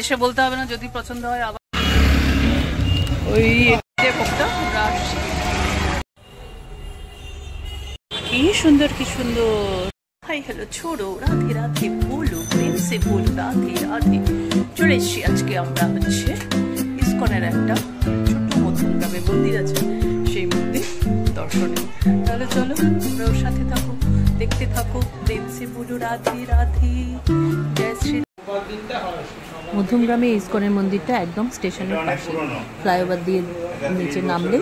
এসে বলতে হবে না, যদি পছন্দ হয় আবার ওই পকটা আমরা আসছি। কি সুন্দর কি সুন্দর। হাই হ্যালো ছোড়ো, রাধে রাধে বলো, প্রেম সে বলো রাধে রাধে। চলে এসছি আজকে আমরা হচ্ছে ইসকনের একটা ছোট্ট মধ্যমগ্রামে মন্দির আছে, সেই মন্দির দর্শনে। তাহলে চলো তোমরা ওর সাথে থাকো, দেখতে থাকো। প্রেম সে বলো রাধে রাধে। জয় শ্রী। মধ্যমগ্রামে ইসকনের মন্দিরটা একদম স্টেশনের পাশে, ফ্লাইওভার দিয়ে নিচে নামলে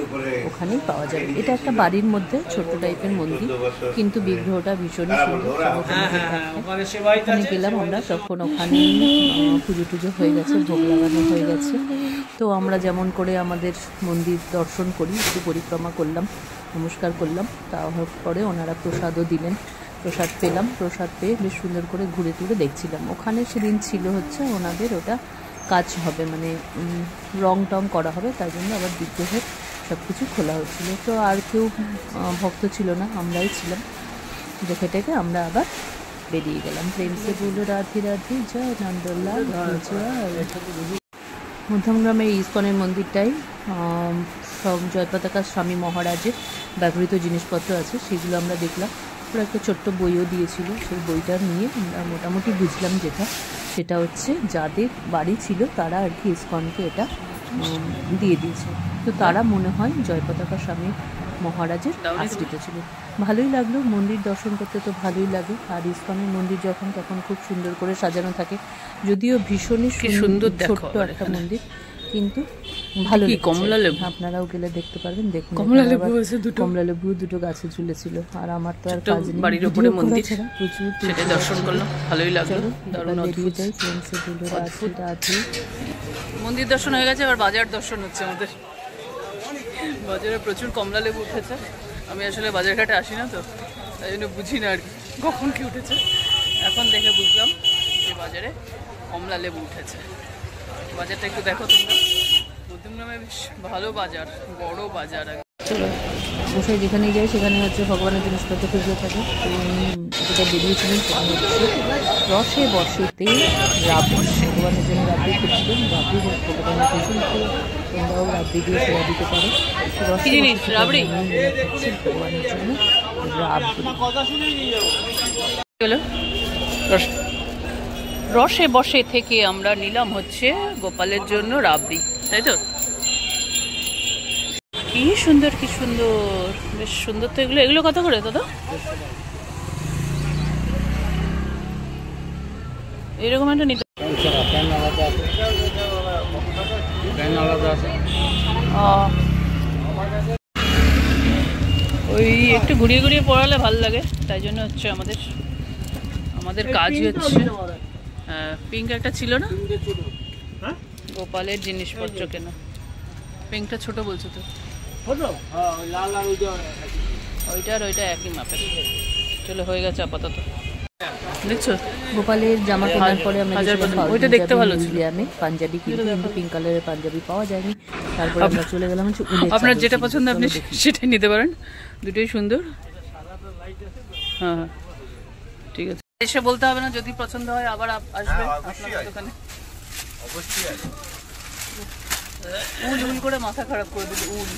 ওখানেই পাওয়া যাবে। এটা একটা বাড়ির মধ্যে ছোট্ট টাইপের মন্দির, কিন্তু বিগ্রহটা ভীষণই সুন্দর। ওখানে গেলাম আমরা, তখন ওখানে পুজো টুজো হয়ে গেছে, ভোগ লাগানো হয়ে গেছে। তো আমরা যেমন করে আমাদের মন্দির দর্শন করি, একটু পরিক্রমা করলাম, নমস্কার করলাম। তারপরে ওনারা প্রসাদও দিলেন, প্রসাদ পেলাম। প্রসাদ পেয়ে বেশ সুন্দর করে ঘুরে টুরে দেখছিলাম। ওখানে সেদিন ছিল হচ্ছে ওনাদের ওটা কাজ হবে, মানে রং টং করা হবে, তাই জন্য আবার বিগ্রহের সব কিছু খোলা হচ্ছিল। তো আর কেউ ভক্ত ছিল না, আমরাই ছিলাম। দেখে টেকে আমরা আবার বেরিয়ে গেলাম। প্রেম সে বলো রাধে রাধে, জয় নন্দলাল জয়। মধ্যমগ্রামের ইসকনের মন্দিরটাই সব জয়পতাকা স্বামী মহারাজের ব্যবহৃত জিনিসপত্র আছে, সেগুলো আমরা দেখলাম। ওরা একটা ছোট্ট বইও দিয়েছিল, সেই বইটা নিয়ে আমরা মোটামুটি বুঝলাম যেটা, সেটা হচ্ছে যাদের বাড়ি ছিল তারা আর কি ইসকনকে এটা দিয়ে দিয়েছে। তো তারা মনে হয় জয়পতাকা স্বামী মহারাজের আশ্রিত ছিল। ভালোই লাগলো, মন্দির দর্শন করতে তো ভালোই লাগে। আর ইসকনের মন্দির যখন তখন খুব সুন্দর করে সাজানো থাকে, যদিও ভীষণই সুন্দর ছোট্ট একটা মন্দির, কিন্তু ভালো। কমলা লেবু আপনারাও গেলে দেখতে পারবেন। দেখুন কমলা লেবু দুটো গাছে ঝুলেছিল। আর আমার তো আর কাজ নেই, বাড়ির উপরে মন্দির, প্রচুর সেটা দর্শন করলাম, ভালোই লাগলো। মন্দির দর্শন হয়ে গেছে, এবার বাজার দর্শন হচ্ছে আমাদের। বাজারে প্রচুর কমলা লেবু উঠেছে। আমি আসলে বাজার ঘাটে আসি না, তো তাই জন্য বুঝি না আর কি কখন কি উঠেছে। এখন দেখে বুঝলাম যে বাজারে কমলা লেবু উঠেছে। বাজারটা একটু দেখো তোমরা। মধ্যমগ্রামে বেশ ভালো বাজার, বড় বাজার। চলো বসে যেখানেই যাই সেখানে হচ্ছে ভগবানের জিনিসপত্র খুঁজে থাকে। যেটা বেরিয়েছিলেন সেটা হচ্ছে রসে বসেতে রাবড়ি, ভগবানের জন্য রাবড়ি খুঁজছিলেন। রাবড়ি ভগবানের খুঁজছেন, তোমরাও রাবড়ি দিয়ে সেবা দিতে পারো। রাবড়ি ভগবানের জন্য রাবড়ি। চলো রসে বসে থেকে আমরা নিলাম হচ্ছে গোপালের জন্য রাবড়ি, তাই তো? কি সুন্দর কি সুন্দর, বেশ সুন্দর তো এগুলো। এগুলো কত করে দাদা? এরকম একটা নিতে ওই একটু ঘুরিয়ে ঘুরিয়ে পড়ালে ভালো লাগে, তাই জন্য হচ্ছে আমাদের কাজই হচ্ছে। পিঙ্ক একটা ছিল না, গোপালের জিনিসপত্র কেনা। পিঙ্কটা ছোট বলছো তো? ওইটা আর ওইটা একই মাপের। চলো হয়ে গেছে আপাতত। দেখছো গোপালের জামা কেনার পরে আমরা ওইটা দেখতে ভালো ছিল, আমি পাঞ্জাবি কিনতে, কিন্তু পিঙ্ক কালারের পাঞ্জাবি পাওয়া যায়নি। তারপরে আমরা চলে গেলাম হচ্ছে আপনার যেটা পছন্দ আপনি সেটাই নিতে পারেন, দুটোই সুন্দর। হ্যাঁ হ্যাঁ ঠিক আছে। এসে বলতে হবে না, যদি পছন্দ হয় আবার আসবে আপনার দোকানে। অবশ্যই উল উল করে মাথা খারাপ করে দিল, উল,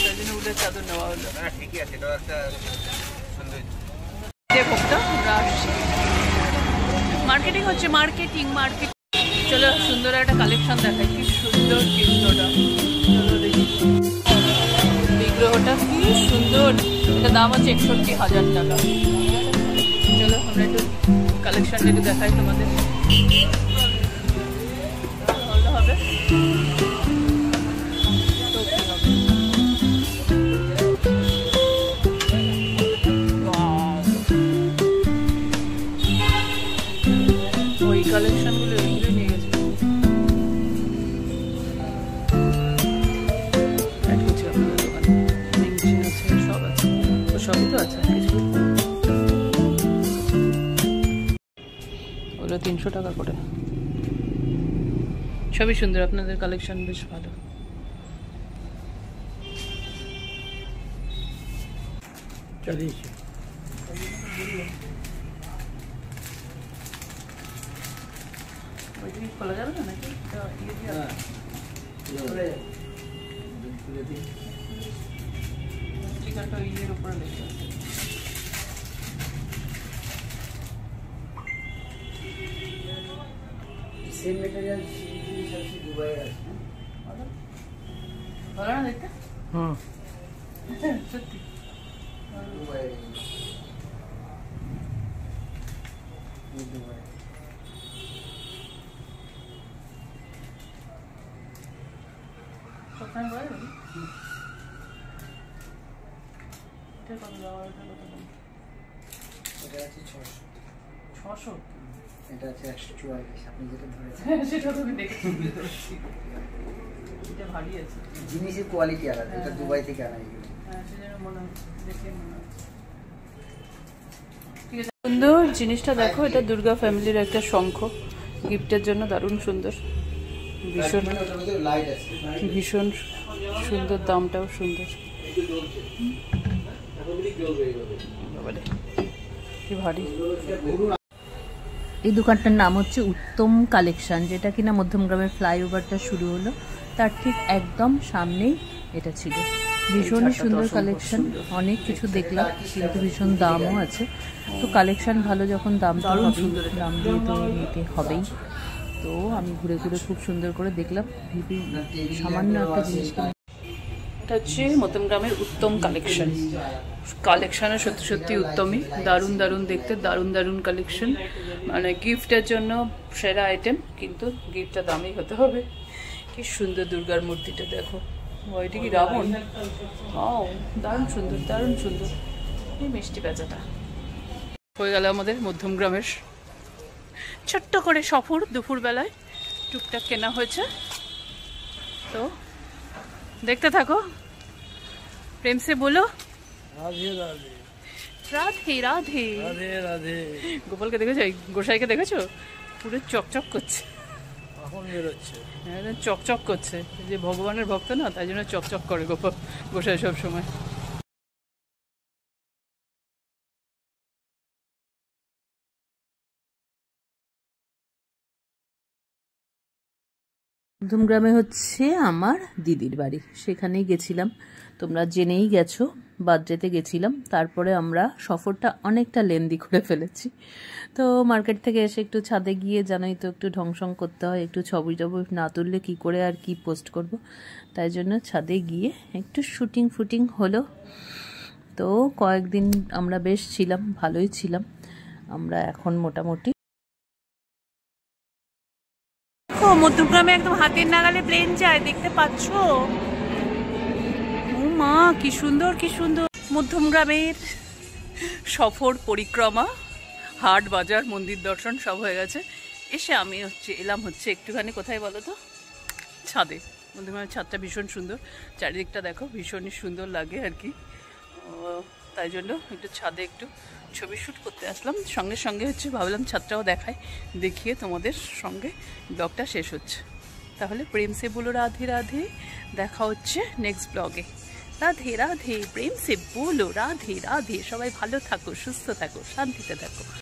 তাই জন্য উলের চাদর নেওয়া হলো। ঠিকই আছে, এটাও একটা সুন্দর। আমরা আসছি, মার্কেটিং হচ্ছে, মার্কেটিং। চলো সুন্দর একটা কালেকশন দেখাই। কি সুন্দর চিত্রটা, চলো দেখি। বিগ্রহটা কি সুন্দর, এটা দাম আছে 61,000 টাকা। চলো আমরা একটু কালেকশনটা একটু দেখাই তোমাদের, ভালো হবে। ওই কালেকশনগুলো ওইগুলো নিয়ে গেছে। আপনাদের দোকানে মেশিন আছে, সব আছে, সবই তো আছে কিছু। ওগুলো 300 টাকা করে, সবই সুন্দর। আপনাদের কালেকশন বেশ ভালো। চলিস খোলা যাবে না নাকি? স্টিকারটা ইয়ের উপরে লেখা আছে। सेम मटेरियल सबसे दुबई है ভালো না দেখতে? হুম সত্যি दुबई दुबई কোথায় বলে? এটা কত দাও? এটা কত দাম? এটা আছে 600। এটা আছে 144 আপনি যেটা ধরেছেন সেটা তো আমি দেখেছি। এটা ভারী আছে। জিনিসের কোয়ালিটি আলাদা, এটা দুবাই থেকে আনা এগুলো। হ্যাঁ সেজন্য মনে হচ্ছে, দেখে মনে হচ্ছে। ঠিক আছে, সুন্দর জিনিসটা দেখো, এটা দুর্গা ফ্যামিলির একটা শঙ্খ, গিফটের জন্য দারুণ সুন্দর, ভীষণ লাইট আছে, ভীষণ সুন্দর, দামটাও সুন্দর। বাবারে কি ভারী। এই দোকানটার নাম হচ্ছে উত্তম কালেকশন, যেটা কিনা মধ্যমগ্রামের ফ্লাইওভারটা শুরু হলো তার ঠিক একদম সামনেই এটা ছিল। ভীষণই সুন্দর কালেকশন, অনেক কিছু দেখলাম কিন্তু ভীষণ দামও আছে। তো কালেকশন ভালো যখন দাম তো হবেই, দাম দিয়ে তো নিতে হবেই। তো আমি ঘুরে ঘুরে খুব সুন্দর করে দেখলাম, ভেবে সামান্য একটা জিনিস কিনে। এটা হচ্ছে মধ্যমগ্রামের উত্তম কালেকশন। কালেকশানে সত্যি সত্যি উত্তমই, দারুণ দারুণ দেখতে, দারুণ দারুণ কালেকশন, মানে গিফটের জন্য সেরা আইটেম, কিন্তু গিফটটা দামি হতে হবে। কি সুন্দর দুর্গার মূর্তিটা দেখো, ওইটা কি রাবণ? ও দারুণ সুন্দর, দারুণ সুন্দর। এই মিষ্টি পেঁচাটা হয়ে গেল আমাদের মধ্যমগ্রামের ছোট্ট করে সফর। দুপুরবেলায় টুকটাক কেনা হয়েছে, তো দেখতে থাকো। প্রেম সে বলো রাধে রাধে রাধে রাধে রাধে রাধে। গোপালকে দেখেছো? গোসাইকে দেখেছো? পুরো চকচক করছে, এখন বেরোচ্ছে, একদম চকচক করছে। যে ভগবানের ভক্ত না, তাই জন্য চকচক করে গোপাল গোসাই সব সময়। মধ্যমগ্রামে হচ্ছে আমার দিদির বাড়ি, সেখানেই গেছিলাম, তোমরা জেনেই গেছো, বার্থডেতে গেছিলাম। তারপরে আমরা সফরটা অনেকটা লেন্দি করে ফেলেছি। তো মার্কেট থেকে এসে একটু ছাদে গিয়ে, জানোই তো, একটু ঢংসং করতে হয়, একটু ছবি টবি না তুললে কি করে আর কি পোস্ট করব, তাই জন্য ছাদে গিয়ে একটু শুটিং ফুটিং হলো। তো কয়েকদিন আমরা বেশ ছিলাম, ভালোই ছিলাম আমরা। এখন মোটামুটি মধ্যমগ্রামে একদম হাতের নাগালে প্লেন যায়, দেখতে পাচ্ছ? ও মা, কি সুন্দর কি সুন্দর। মধ্যমগ্রামের সফর, পরিক্রমা, হাট বাজার, মন্দির দর্শন সব হয়ে গেছে। এসে আমি এলাম একটুখানি কোথায় বলো তো? ছাদে। মধ্যমগ্রামের ছাদটা ভীষণ সুন্দর, চারিদিকটা দেখো, ভীষণই সুন্দর লাগে আর কি। তাই জন্য একটু ছাদে একটু ছবি শ্যুট করতে আসলাম। সঙ্গে সঙ্গে ভাবলাম ছাদটাও দেখিয়ে তোমাদের সঙ্গে ব্লগটা শেষ হচ্ছে। তাহলে প্রেম সে বলো রাধে রাধে, দেখা হচ্ছে নেক্সট ব্লগে। রাধে রাধে, প্রেম সে বলো রাধে রাধে। সবাই ভালো থাকো, সুস্থ থাকো, শান্তিতে থাকো।